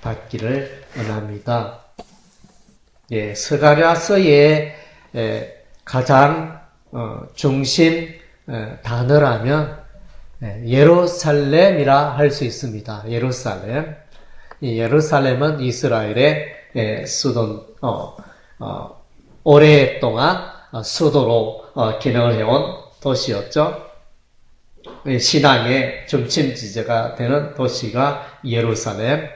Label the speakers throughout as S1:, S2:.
S1: 받기를 원합니다. 예, 스가랴서의 가장 중심 단어라면 예루살렘이라 할 수 있습니다. 예루살렘. 이 예루살렘은 이스라엘의 수도, 오랫동안 수도로 기능을 해온 도시였죠. 신앙의 중심 지대가 되는 도시가 예루살렘.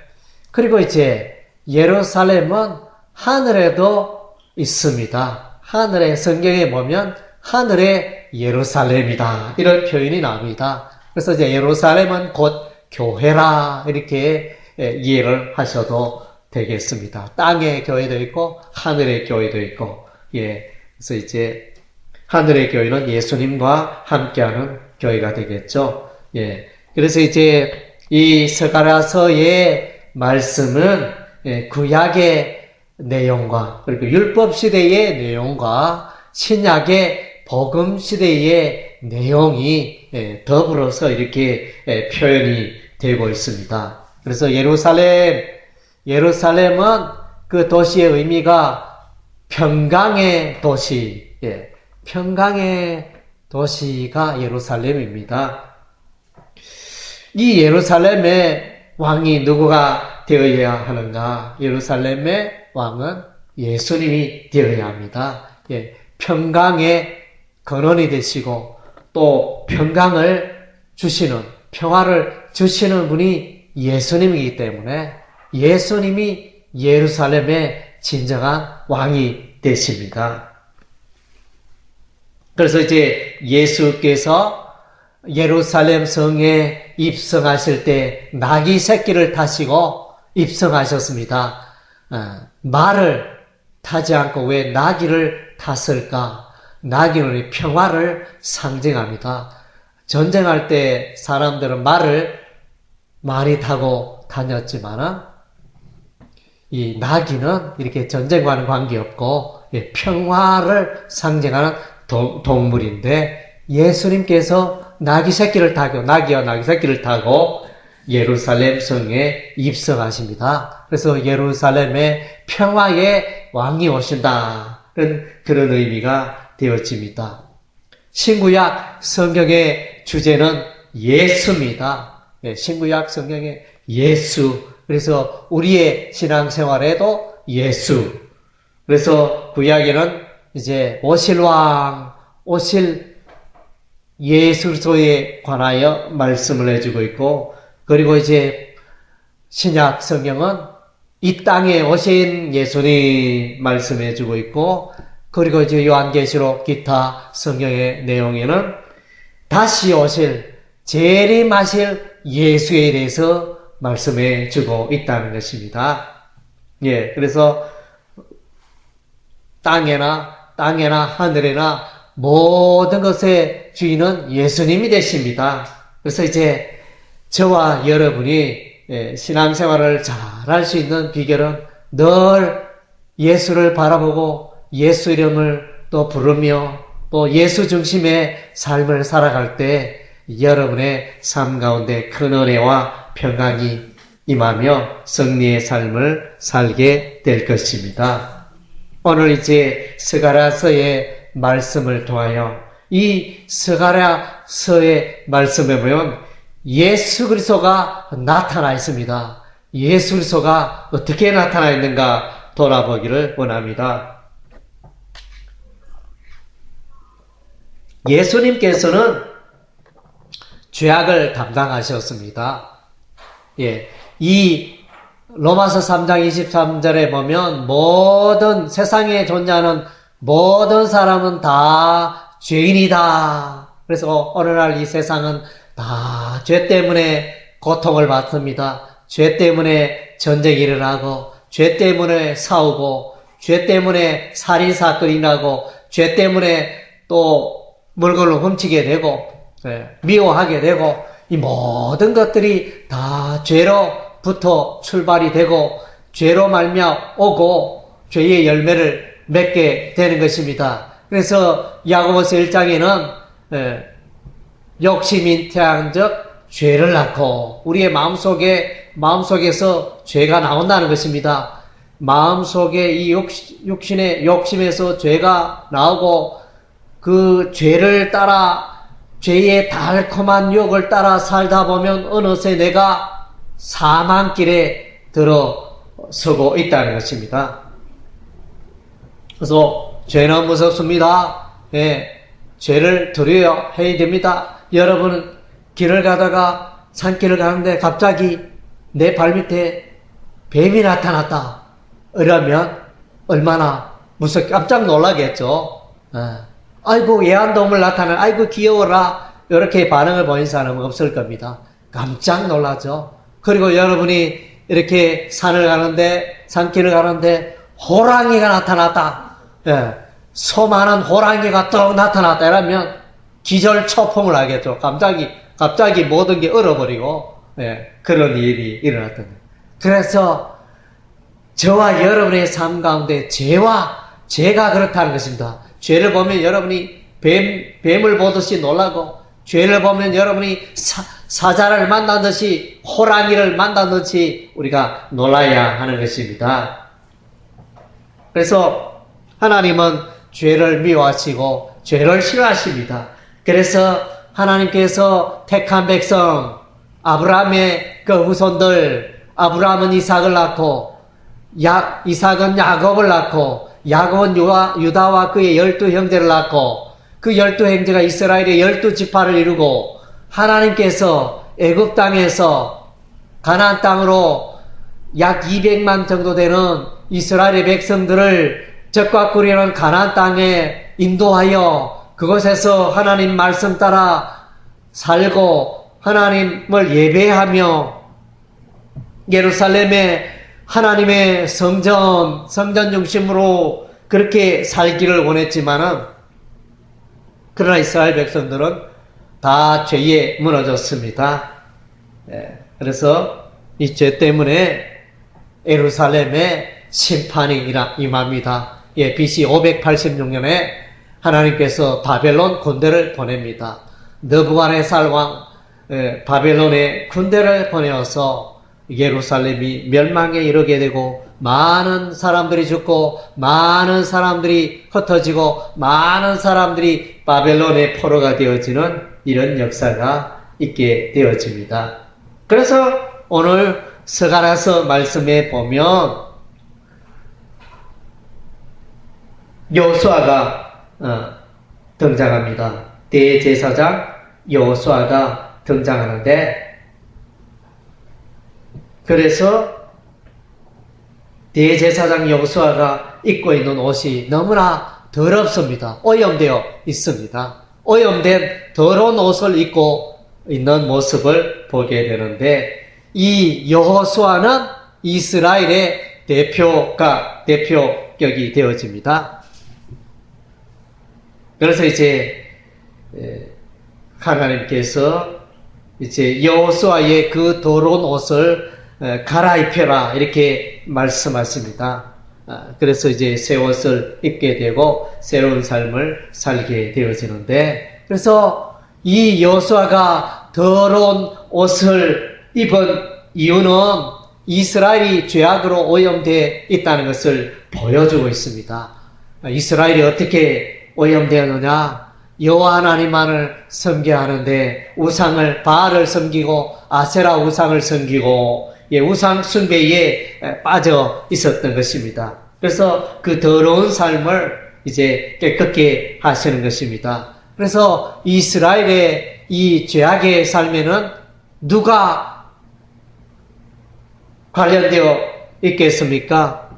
S1: 그리고 이제 예루살렘은 하늘에도 있습니다. 하늘의 성경에 보면 하늘의 예루살렘이다, 이런 표현이 나옵니다. 그래서 이제 예루살렘은 곧 교회라, 이렇게 이해를 하셔도 되겠습니다. 땅의 교회도 있고 하늘의 교회도 있고, 예, 그래서 이제 하늘의 교회는 예수님과 함께하는 교회가 되겠죠. 예, 그래서 이제 이 스가랴서의 말씀은 구약의 내용과 그리고 율법 시대의 내용과 신약의 복음 시대의 내용이 더불어서 이렇게 표현이 되고 있습니다. 그래서 예루살렘은 그 도시의 의미가 평강의 도시, 평강의 도시가 예루살렘입니다. 이 예루살렘의 왕이 누구가 되어야 하는가? 예루살렘의 왕은 예수님이 되어야 합니다. 평강의 근원이 되시고 또 평강을 주시는, 평화를 주시는 분이 예수님이기 때문에 예수님이 예루살렘의 진정한 왕이 되십니다. 그래서 이제 예수께서 예루살렘 성에 입성하실 때 나귀 새끼를 타시고 입성하셨습니다. 말을 타지 않고 왜 나귀를 탔을까? 나귀는 평화를 상징합니다. 전쟁할 때 사람들은 말을 많이 타고 다녔지만 이 나귀는 이렇게 전쟁과는 관계없고 평화를 상징하는 동물인데, 예수님께서 나귀 새끼를 타고, 나귀와 나귀 새끼를 타고 예루살렘 성에 입성하십니다. 그래서 예루살렘의 평화의 왕이 오신다, 그런 의미가 되어집니다. 신구약 성경의 주제는 예수입니다. 신구약 성경의 예수. 그래서 우리의 신앙생활에도 예수. 그래서 구약에는 이제 오실 왕, 오실 예수에 관하여 말씀을 해주고 있고, 그리고 이제 신약 성경은 이 땅에 오신 예수님 말씀해주고 있고, 그리고 이제 요한계시록 기타 성경의 내용에는 다시 오실, 재림하실 예수에 대해서 말씀해주고 있다는 것입니다. 예, 그래서 땅에나 하늘에나 모든 것의 주인은 예수님이 되십니다. 그래서 이제 저와 여러분이 신앙생활을 잘 할 수 있는 비결은 늘 예수를 바라보고 예수 이름을 또 부르며 또 예수 중심의 삶을 살아갈 때 여러분의 삶 가운데 큰 은혜와 평강이 임하며 승리의 삶을 살게 될 것입니다. 오늘 이제 스가랴서의 말씀을 통하여 이 스가랴서의 말씀에 보면 예수 그리스도가 나타나 있습니다. 예수 그리스도가 어떻게 나타나 있는가 돌아보기를 원합니다. 예수님께서는 죄악을 담당하셨습니다. 예, 이 로마서 3장 23절에 보면 모든 세상에 존재하는 모든 사람은 다 죄인이다. 그래서 어느 날 이 세상은 다 죄 때문에 고통을 받습니다. 죄 때문에 전쟁이 일어나고, 죄 때문에 싸우고, 죄 때문에 살인사건이 나고, 죄 때문에 또 물건을 훔치게 되고, 미워하게 되고, 이 모든 것들이 다 죄로부터 출발이 되고, 죄로 말미암아 오고, 죄의 열매를 맺게 되는 것입니다. 그래서 야고보서 1장에는 욕심이 태양적 죄를 낳고 우리의 마음속에서 죄가 나온다는 것입니다. 마음속에 이 육신의 욕심에서 죄가 나오고 그 죄를 따라 죄의 달콤한 유혹을 따라 살다 보면 어느새 내가 사망길에 들어서고 있다는 것입니다. 그래서 죄는 무섭습니다. 예, 죄를 두려워해야 됩니다. 여러분은 길을 가다가 산길을 가는데 갑자기 내 발밑에 뱀이 나타났다. 이러면 얼마나 무섭게 깜짝 놀라겠죠. 예. 아이고 애완동물 나타나 아이고 귀여워라 이렇게 반응을 보인 사람은 없을 겁니다. 깜짝 놀라죠. 그리고 여러분이 이렇게 산길을 가는데 호랑이가 나타났다. 예, 수많은 호랑이가 또 나타났다 이러면 기절초풍을 하겠죠. 갑자기 모든 게 얼어버리고 예, 그런 일이 일어났던 거예요. 그래서 저와 여러분의 삶 가운데 죄가 그렇다는 것입니다. 죄를 보면 여러분이 뱀을 보듯이 놀라고 죄를 보면 여러분이 사자를 만나듯이 호랑이를 만나듯이 우리가 놀라야 하는 것입니다. 그래서 하나님은 죄를 미워하시고 죄를 싫어하십니다. 그래서 하나님께서 택한 백성 아브라함의 그 후손들 아브라함은 이삭을 낳고 이삭은 야곱을 낳고 야곱은 유다와 그의 12형제를 낳고 그 12형제가 이스라엘의 12지파를 이루고 하나님께서 애굽 땅에서 가나안 땅으로 약 200만 정도 되는 이스라엘의 백성들을 적과 꿀이라는 가나안 땅에 인도하여 그곳에서 하나님 말씀 따라 살고 하나님을 예배하며 예루살렘에 하나님의 성전 중심으로 그렇게 살기를 원했지만은 그러나 이스라엘 백성들은 다 죄에 무너졌습니다. 그래서 이 죄 때문에 예루살렘에 심판이 임합니다. BC 586년에 하나님께서 바벨론 군대를 보냅니다. 느부갓네살 왕 바벨론의 군대를 보내어서 예루살렘이 멸망에 이르게 되고 많은 사람들이 죽고 많은 사람들이 흩어지고 많은 사람들이 바벨론의 포로가 되어지는 이런 역사가 있게 되어집니다. 그래서 오늘 스가랴서 말씀에 보면 여호수아가 등장합니다. 대제사장 여호수아가 등장하는데 그래서 대제사장 여호수아가 입고 있는 옷이 너무나 더럽습니다. 오염되어 있습니다. 오염된 더러운 옷을 입고 있는 모습을 보게 되는데 이 여호수아는 이스라엘의 대표격이 되어집니다. 그래서 이제 하나님께서 이제 여호수아의 그 더러운 옷을 갈아입혀라 이렇게 말씀하십니다. 그래서 이제 새 옷을 입게 되고 새로운 삶을 살게 되어지는데 그래서 이 여호수아가 더러운 옷을 입은 이유는 이스라엘이 죄악으로 오염되어 있다는 것을 보여주고 있습니다. 이스라엘이 어떻게 오염되었느냐? 여호와 하나님만을 섬겨야 하는데 바알을 섬기고 아세라 우상을 섬기고 우상 숭배에 빠져 있었던 것입니다. 그래서 그 더러운 삶을 이제 깨끗게 하시는 것입니다. 그래서 이스라엘의 이 죄악의 삶에는 누가 관련되어 있겠습니까?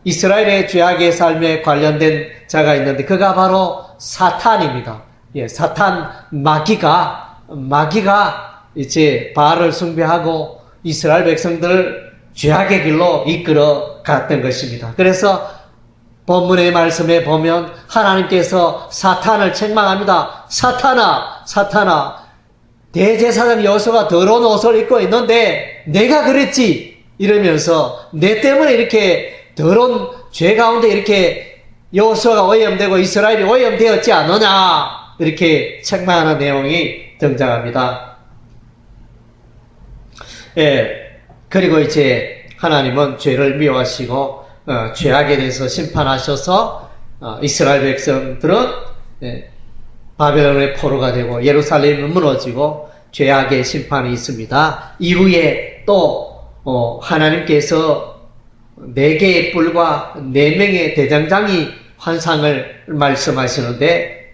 S1: 이스라엘의 죄악의 삶에 관련된 자가 있는데 그가 바로 사탄입니다. 사탄 마귀가 이제 바알을 숭배하고 이스라엘 백성들을 죄악의 길로 이끌어 갔던 것입니다. 그래서 본문의 말씀에 보면 하나님께서 사탄을 책망합니다. 사탄아 대제사장 여호수아가 더러운 옷을 입고 있는데 내가 그랬지 이러면서 내 때문에 이렇게 더러운 죄 가운데 이렇게 여호수아가 오염되고 이스라엘이 오염되었지 않느냐 이렇게 책망하는 내용이 등장합니다. 그리고 이제 하나님은 죄를 미워하시고 죄악에 대해서 심판하셔서 이스라엘 백성들은 바벨론의 포로가 되고 예루살렘은 무너지고 죄악의 심판이 있습니다. 이후에 또 하나님께서 4개의 뿔과 4명의 대장장이 환상을 말씀하시는데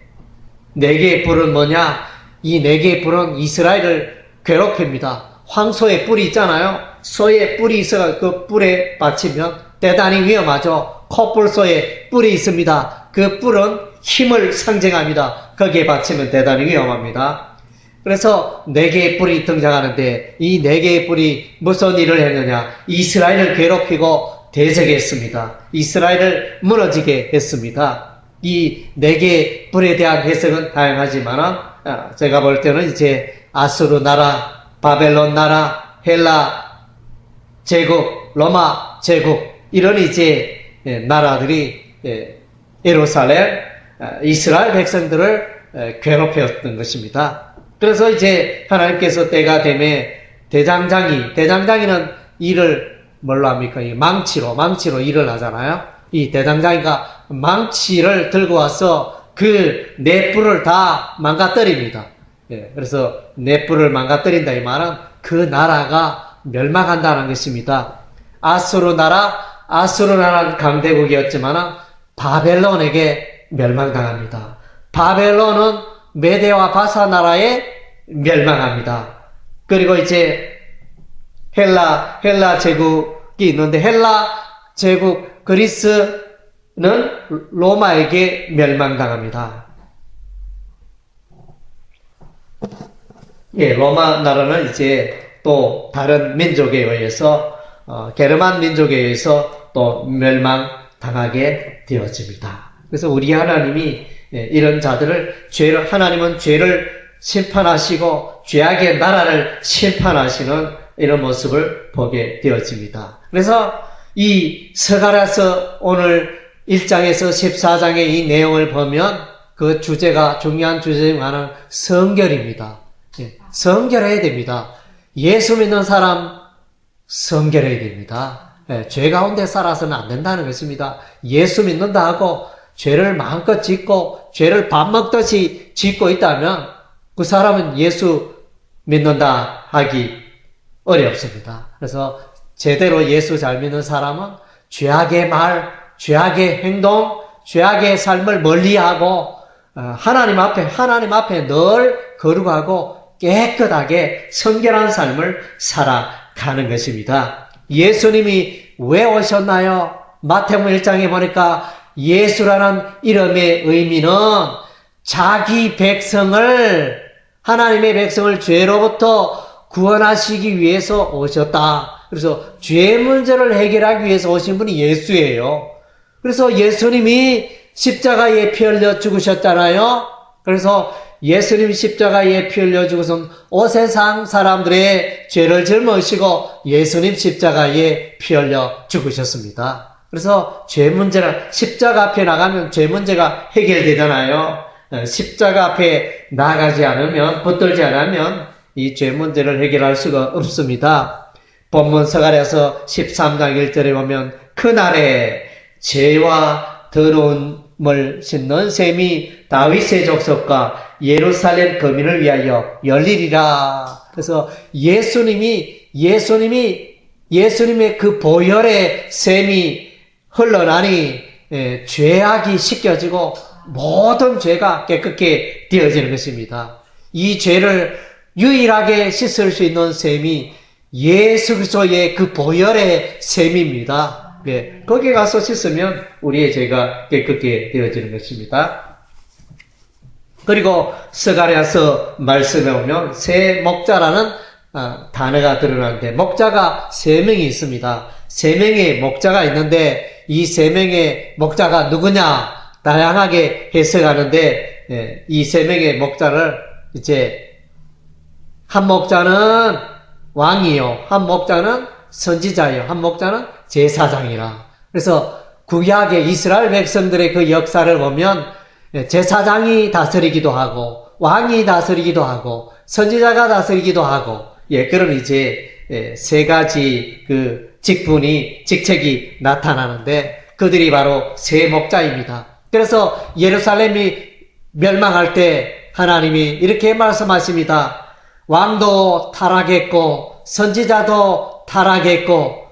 S1: 4개의 뿔은 뭐냐? 이 4개의 뿔은 이스라엘을 괴롭힙니다. 황소의 뿔이 있잖아요. 소의 뿔이 있어서 그 뿔에 받치면 대단히 위험하죠. 콧불소에 뿔이 있습니다. 그 뿔은 힘을 상징합니다. 거기에 받치면 대단히 위험합니다. 그래서 4개의 뿔이 등장하는데 이 4개의 뿔이 무슨 일을 했느냐? 이스라엘을 괴롭히고 대적했습니다. 이스라엘을 무너지게 했습니다. 이 4개의 뿔에 대한 해석은 다양하지만 제가 볼 때는 이제 아수르 나라, 바벨론 나라, 헬라 제국, 로마 제국 이런 이제 나라들이 예루살렘, 이스라엘 백성들을 괴롭혔던 것입니다. 그래서 이제 하나님께서 때가 되매 대장장이는 일을 뭘로 합니까? 망치로 일을 하잖아요. 이 대장장이가 망치를 들고 와서 그 4뿔을 다 망가뜨립니다. 그래서 4뿔을 망가뜨린다 이 말은 그 나라가 멸망한다는 것입니다. 아수르 나라는 강대국이었지만 바벨론에게 멸망당합니다. 바벨론은 메대와 바사 나라에 멸망합니다. 그리고 이제 헬라 제국이 있는데 헬라 제국 그리스는 로마에게 멸망당합니다. 로마 나라는 이제 또 다른 민족에 의해서 게르만 민족에 의해서 또 멸망당하게 되어집니다. 그래서 우리 하나님이 이런 자들을 하나님은 죄를 심판하시고 죄악의 나라를 심판하시는 이런 모습을 보게 되어집니다. 그래서 이 스가랴서 오늘 1장에서 14장의 이 내용을 보면 그 주제가 중요한 주제 중 하나는 성결입니다. 성결해야 됩니다. 예수 믿는 사람 성결해야 됩니다. 죄 가운데 살아서는 안 된다는 것입니다. 예수 믿는다 하고 죄를 마음껏 짓고 죄를 밥 먹듯이 짓고 있다면 그 사람은 예수 믿는다 하기 어렵습니다. 그래서 제대로 예수 잘 믿는 사람은 죄악의 말, 죄악의 행동, 죄악의 삶을 멀리하고 하나님 앞에 늘 거룩하고 깨끗하게 성결한 삶을 살아가는 것입니다. 예수님이 왜 오셨나요? 마태복음 1장에 보니까 예수라는 이름의 의미는 자기 백성을, 하나님의 백성을 죄로부터 구원하시기 위해서 오셨다. 그래서 죄 문제를 해결하기 위해서 오신 분이 예수예요. 그래서 예수님이 십자가에 피 흘려 죽으셨잖아요. 그래서 예수님이 십자가에 피 흘려 죽으신 온 세상 사람들의 죄를 짊으시고 예수님 십자가에 피 흘려 죽으셨습니다. 그래서 죄 문제를 십자가 앞에 나가면 죄 문제가 해결되잖아요. 십자가 앞에 나가지 않으면, 붙들지 않으면 이 죄 문제를 해결할 수가 없습니다. 본문 스가랴서 13장 1절에 보면 그날에 죄와 더러움을 씻는 셈이 다윗의 족속과 예루살렘 거민을 위하여 열리리라. 그래서 예수님의 그 보혈의 셈이 흘러나니 죄악이 씻겨지고 모든 죄가 깨끗게 되어지는 것입니다. 이 죄를 유일하게 씻을 수 있는 셈이 예수 그리스도의 그 보혈의 셈입니다. 거기에 가서 씻으면 우리의 죄가 깨끗게 되어지는 것입니다. 그리고 스가랴서 말씀에 보면 새 목자라는 단어가 드러나는데 목자가 3명이 있습니다. 3명의 목자가 있는데 이 3명의 목자가 누구냐? 다양하게 해석하는데 이 3명의 목자를 이제 한 목자는 왕이요, 한 목자는 선지자요, 한 목자는 제사장이라. 그래서 구약의 이스라엘 백성들의 그 역사를 보면 제사장이 다스리기도 하고 왕이 다스리기도 하고 선지자가 다스리기도 하고 그런 이제 세 가지 그 직책이 나타나는데 그들이 바로 세 목자입니다. 그래서 예루살렘이 멸망할 때 하나님이 이렇게 말씀하십니다. 왕도 타락했고 선지자도 타락했고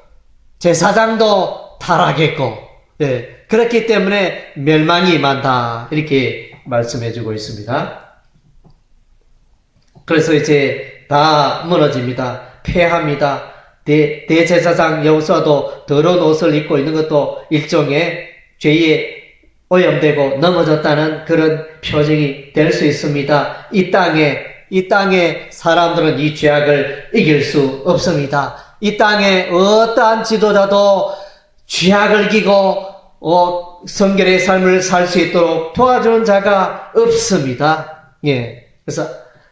S1: 제사장도 타락했고 그렇기 때문에 멸망이 임한다 이렇게 말씀해주고 있습니다. 그래서 이제 다 무너집니다. 패합니다. 대제사장 여호수아도 더러운 옷을 입고 있는 것도 일종의 죄에 오염되고 넘어졌다는 그런 표징이 될 수 있습니다. 이 땅에 사람들은 이 죄악을 이길 수 없습니다. 이 땅에 어떠한 지도자도 죄악을 이기고 성결의 삶을 살 수 있도록 도와주는 자가 없습니다.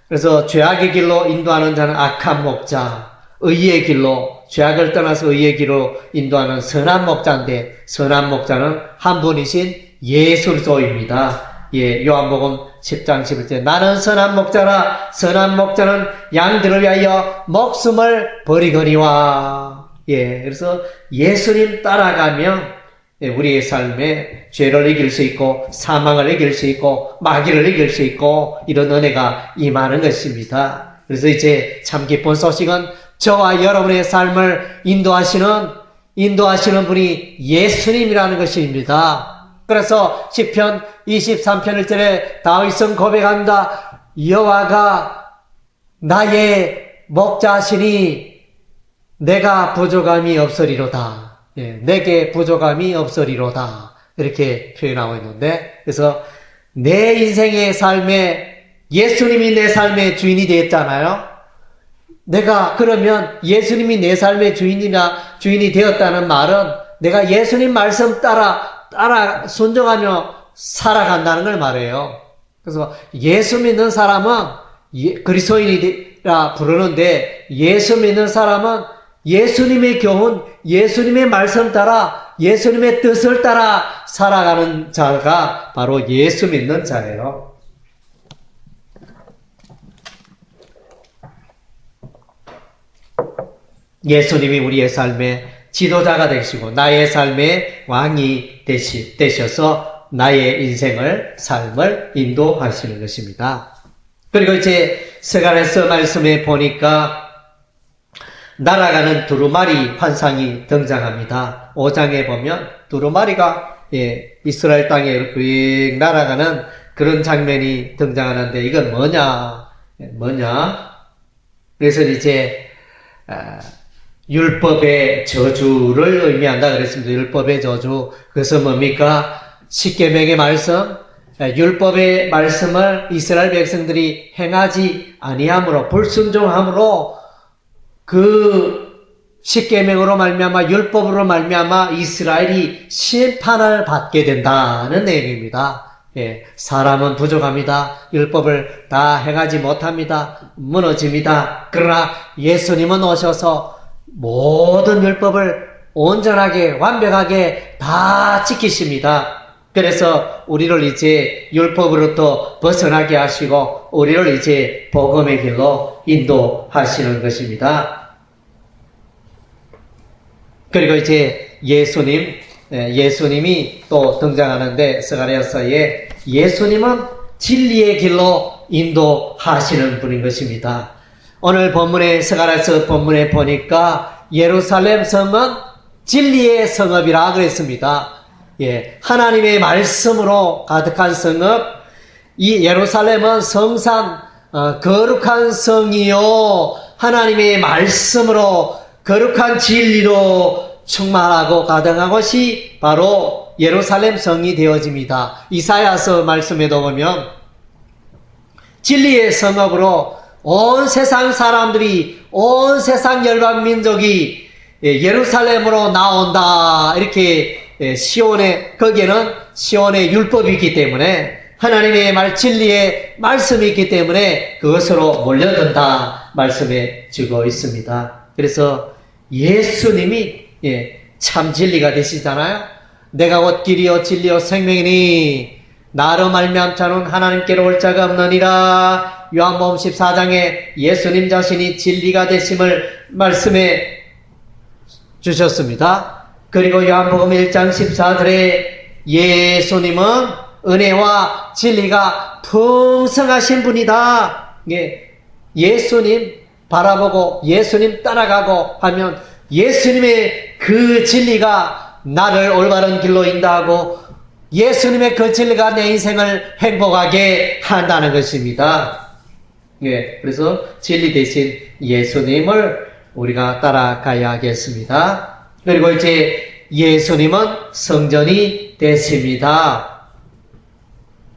S1: 그래서 죄악의 길로 인도하는 자는 악한 목자, 의의 길로, 죄악을 떠나서 의의 길로 인도하는 선한 목자인데, 선한 목자는 한 분이신 예수 그리스도입니다. 요한복음 10장 11절 나는 선한 목자라 선한 목자는 양들을 위하여 목숨을 버리거니와. 그래서 예수님 따라가면 우리의 삶에 죄를 이길 수 있고 사망을 이길 수 있고 마귀를 이길 수 있고 이런 은혜가 임하는 것입니다. 그래서 이제 참 기쁜 소식은 저와 여러분의 삶을 인도하시는 분이 예수님이라는 것입니다. 그래서 시편 23편 1절에 다윗은 고백한다. 여호와가 나의 목자시니 내가 부족함이 없으리로다. 내게 부족함이 없으리로다. 이렇게 표현하고 있는데, 그래서 내 인생의 삶에 예수님이 내 삶의 주인이 되었잖아요. 내가 그러면 예수님이 내 삶의 주인이 되었다는 말은 내가 예수님 말씀 따라 순종하며 살아간다는 걸 말해요. 그래서 예수 믿는 사람은 그리스도인이라 부르는데 예수 믿는 사람은 예수님의 교훈, 예수님의 말씀 따라 예수님의 뜻을 따라 살아가는 자가 바로 예수 믿는 자예요. 예수님이 우리의 삶의 지도자가 되시고 나의 삶의 왕이 되셔서 나의 삶을 인도하시는 것입니다. 그리고 이제 스가랴서 말씀에 보니까 날아가는 두루마리 환상이 등장합니다. 5장에 보면 두루마리가 이스라엘 땅에 이렇게 날아가는 그런 장면이 등장하는데 이건 뭐냐? 그래서 이제 율법의 저주를 의미한다 그랬습니다. 율법의 저주. 그것은 뭡니까? 십계명의 말씀, 율법의 말씀을 이스라엘 백성들이 행하지 아니함으로 불순종함으로 그 십계명으로 말미암아 율법으로 말미암아 이스라엘이 심판을 받게 된다는 내용입니다. 사람은 부족합니다. 율법을 다 행하지 못합니다. 무너집니다. 그러나 예수님은 오셔서 모든 율법을 온전하게 완벽하게 다 지키십니다. 그래서 우리를 이제 율법으로부터 벗어나게 하시고 우리를 이제 복음의 길로 인도하시는 것입니다. 그리고 이제 예수님이 또 등장하는데 스가랴서에 예수님은 진리의 길로 인도하시는 분인 것입니다. 오늘 스가랴서 본문에 보니까 예루살렘 성은 진리의 성읍이라 그랬습니다. 하나님의 말씀으로 가득한 성읍, 이 예루살렘은 성산, 거룩한 성이요, 하나님의 말씀으로 거룩한 진리로 충만하고 가득한 것이 바로 예루살렘 성이 되어집니다. 이사야서 말씀에도 보면 진리의 성읍으로 온 세상 사람들이, 온 세상 열방 민족이 예루살렘으로 나온다. 이렇게 거기에는 시온의 율법이 있기 때문에 하나님의 진리의 말씀이 있기 때문에 그것으로 몰려든다 말씀해 주고 있습니다. 그래서 예수님이 참 진리가 되시잖아요. 내가 곧 길이요 진리요 생명이니 나로 말미암자는 하나님께로 올 자가 없느니라. 요한복음 14장에 예수님 자신이 진리가 되심을 말씀해 주셨습니다. 그리고 요한복음 1장 14절에 예수님은 은혜와 진리가 풍성하신 분이다. 예수님 바라보고 예수님 따라가고 하면 예수님의 그 진리가 나를 올바른 길로 인도하고 예수님의 그 진리가 내 인생을 행복하게 한다는 것입니다. 그래서 진리 대신 예수님을 우리가 따라가야겠습니다. 그리고 이제 예수님은 성전이 되십니다.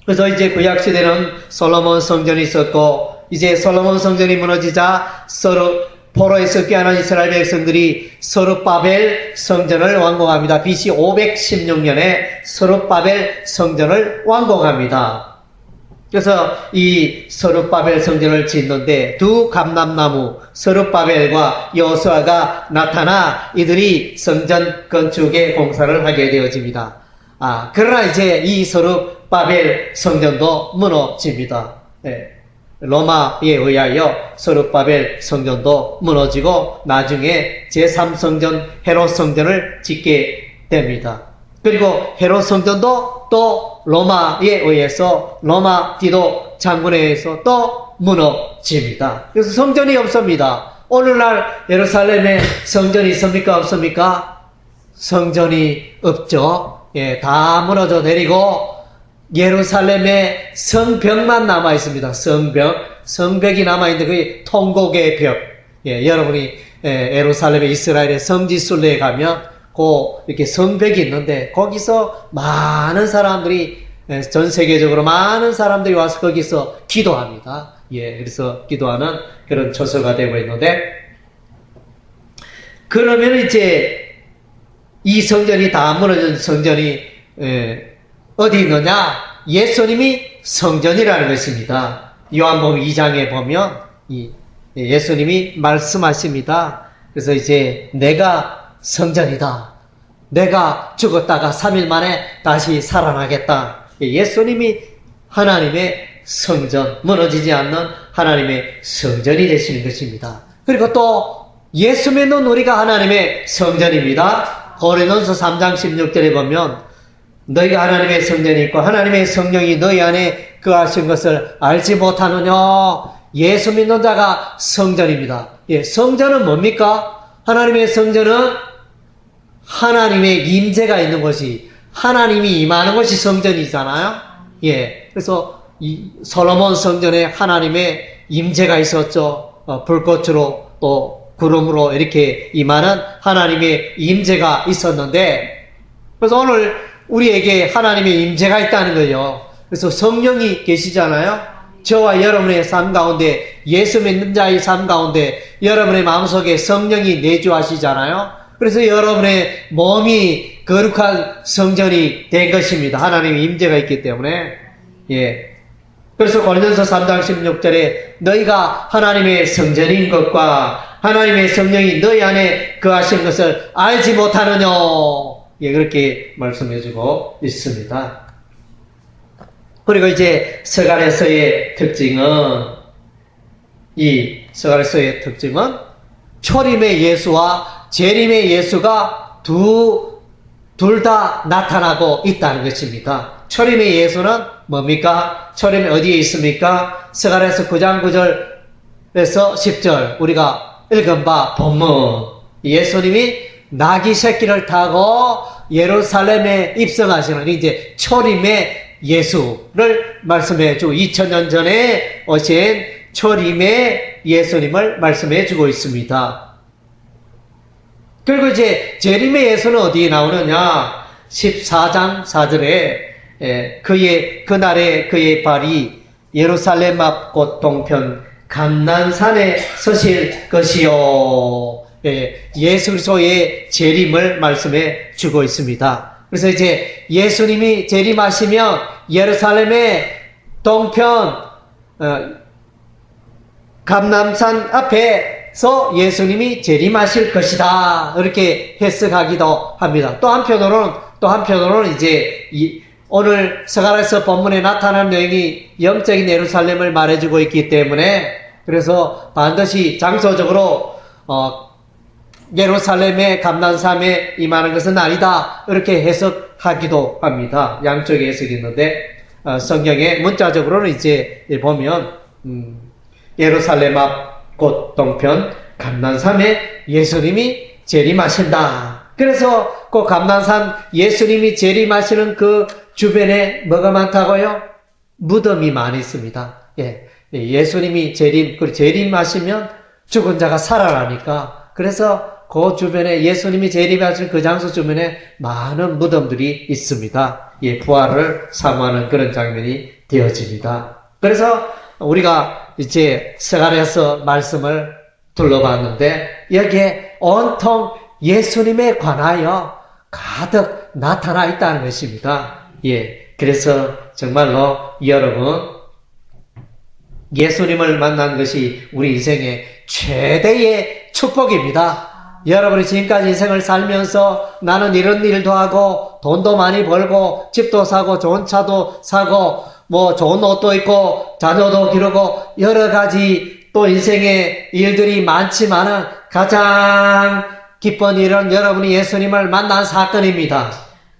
S1: 그래서 이제 구약시대는 솔로몬 성전이 있었고, 이제 솔로몬 성전이 무너지자 포로에서 꾀하는 이스라엘 백성들이 서룹바벨 성전을 완공합니다. BC 516년에 서룹바벨 성전을 완공합니다. 그래서 이 서룹바벨 성전을 짓는데 두 감람나무 서룹바벨과 여호수아가 나타나 이들이 성전 건축의 공사를 하게 되어집니다. 그러나 이제 이 서룹바벨 성전도 무너집니다. 로마에 의하여 서룹바벨 성전도 무너지고 나중에 제3성전 헤롯 성전을 짓게 됩니다. 그리고 헤롯 성전도 또 로마에 의해서 로마 디도 장군에 의해서 또 무너집니다. 그래서 성전이 없습니다. 오늘날 예루살렘에 성전이 있습니까? 없습니까? 성전이 없죠. 다 무너져 내리고 예루살렘에 성벽만 남아 있습니다. 성벽이 남아 있는데 그게 통곡의 벽. 여러분이 예루살렘의 이스라엘의 성지순례에 가면 이렇게 성벽이 있는데 거기서 많은 사람들이 전 세계적으로 많은 사람들이 와서 거기서 기도합니다. 그래서 기도하는 그런 처소가 되고 있는데, 그러면 이제 이 성전이 다 무너진 성전이 어디 있느냐? 예수님이 성전이라는 것입니다. 요한복음 2장에 보면 예수님이 말씀하십니다. 그래서 이제 내가 성전이다. 내가 죽었다가 3일 만에 다시 살아나겠다. 예수님이 하나님의 성전, 무너지지 않는 하나님의 성전이 되시는 것입니다. 그리고 또 예수 믿는 우리가 하나님의 성전입니다. 고린도서 3장 16절에 보면 너희가 하나님의 성전이 있고 하나님의 성령이 너희 안에 거하신 것을 알지 못하느냐. 예수 믿는 자가 성전입니다. 성전은 뭡니까? 하나님의 성전은 하나님의 임재가 있는 것이, 하나님이 임하는 것이 성전이잖아요. 그래서 이 솔로몬 성전에 하나님의 임재가 있었죠. 불꽃으로 또 구름으로 이렇게 임하는 하나님의 임재가 있었는데, 그래서 오늘 우리에게 하나님의 임재가 있다는 거예요. 그래서 성령이 계시잖아요. 저와 여러분의 삶 가운데, 예수 믿는 자의 삶 가운데 여러분의 마음속에 성령이 내주하시잖아요. 그래서 여러분의 몸이 거룩한 성전이 된 것입니다. 하나님의 임재가 있기 때문에. 그래서 고린도서 3장 16절에 너희가 하나님의 성전인 것과 하나님의 성령이 너희 안에 거하신 것을 알지 못하느냐. 그렇게 말씀해주고 있습니다. 그리고 이제 서갈에서의 특징은, 서갈에서의 특징은 초림의 예수와 재림의 예수가 둘 다 나타나고 있다는 것입니다. 초림의 예수는 뭡니까? 초림이 어디에 있습니까? 서갈에서 9장 9절에서 10절 우리가 읽은 바 본문, 예수님이 나귀 새끼를 타고 예루살렘에 입성하시는 이제 초림의 예수를 말씀해 주고 2000년 전에 오신 초림의 예수님을 말씀해 주고 있습니다. 그리고 이제 재림의 예수는 어디에 나오느냐? 14장 4절에 그날에 그의 발이 예루살렘 앞 곧 동편 감난산에 서실 것이요. 예수 그리스도의 재림을 말씀해 주고 있습니다. 그래서 이제 예수님이 재림하시면 예루살렘의 동편 감람산 앞에서 예수님이 재림하실 것이다. 이렇게 해석하기도 합니다. 또 한편으로는 이제 오늘 스가랴서 본문에 나타난 내용이 영적인 예루살렘을 말해주고 있기 때문에 그래서 반드시 장소적으로 예루살렘의 감난산에 임하는 것은 아니다 이렇게 해석하기도 합니다. 양쪽의 해석이 있는데 성경에 문자적으로는 이제 보면 예루살렘 앞 곧 동편 감난산에 예수님이 재림하신다. 그래서 그 감난산 예수님이 재림하시는 그 주변에 뭐가 많다고요? 무덤이 많이 있습니다. 예수님이 재림하시면 죽은 자가 살아나니까 그래서 그 주변에 예수님이 재림하신 그 장소 주변에 많은 무덤들이 있습니다. 부활을 사모하는 그런 장면이 되어집니다. 그래서 우리가 이제 스가랴서 말씀을 둘러봤는데 여기에 온통 예수님에 관하여 가득 나타나 있다는 것입니다. 그래서 정말로 여러분 예수님을 만난 것이 우리 인생의 최대의 축복입니다. 여러분이 지금까지 인생을 살면서 나는 이런 일도 하고 돈도 많이 벌고 집도 사고 좋은 차도 사고 뭐 좋은 옷도 입고 자녀도 기르고 여러 가지 또 인생의 일들이 많지만은 가장 기쁜 일은 여러분이 예수님을 만난 사건입니다.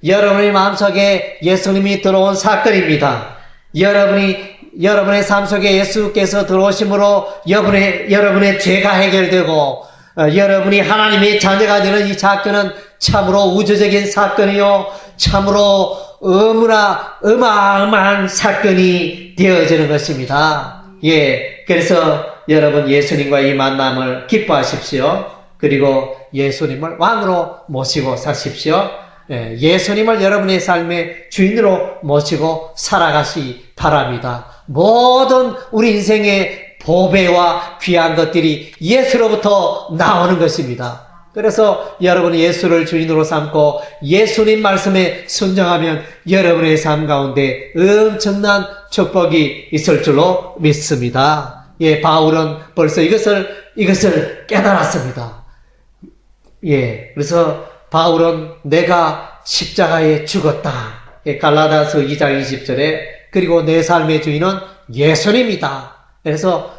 S1: 여러분의 마음속에 예수님이 들어온 사건입니다. 여러분의 삶 속에 예수께서 들어오심으로 여러분의 죄가 해결되고 여러분이 하나님의 자녀가 되는 이 사건은 참으로 우주적인 사건이요 참으로 어마어마한 사건이 되어지는 것입니다. 그래서 여러분 예수님과의 만남을 기뻐하십시오. 그리고 예수님을 왕으로 모시고 사십시오. 예수님을 여러분의 삶의 주인으로 모시고 살아가시 바랍니다. 모든 우리 인생의 보배와 귀한 것들이 예수로부터 나오는 것입니다. 그래서 여러분이 예수를 주인으로 삼고 예수님 말씀에 순종하면 여러분의 삶 가운데 엄청난 축복이 있을 줄로 믿습니다. 바울은 벌써 이것을 깨달았습니다. 그래서 바울은 내가 십자가에 죽었다. 갈라디아서 2장 20절에 그리고 내 삶의 주인은 예수님이다. 그래서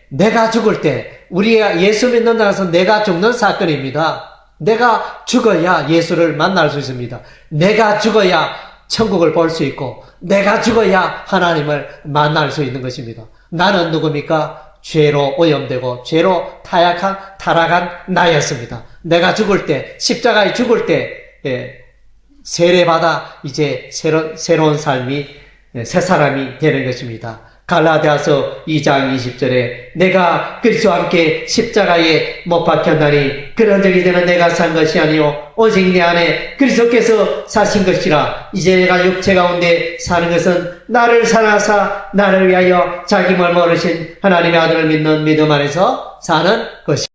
S1: 내가 죽을 때 우리가 예수 믿는다고 해서 내가 죽는 사건입니다. 내가 죽어야 예수를 만날 수 있습니다. 내가 죽어야 천국을 볼 수 있고 내가 죽어야 하나님을 만날 수 있는 것입니다. 나는 누굽니까? 죄로 오염되고 죄로 타락한 나였습니다. 내가 죽을 때 십자가에 죽을 때 세례받아 이제 새로운 삶이 새 사람이 되는 것입니다. 갈라디아서 2장 20절에 내가 그리스도와 함께 십자가에 못 박혔나니 그런 적이 되는 내가 산 것이 아니요 오직 내 안에 그리스도께서 사신 것이라. 이제 내가 육체 가운데 사는 것은 나를 사랑하사 나를 위하여 자기 몸을 모르신 하나님의 아들을 믿는 믿음 안에서 사는 것이라.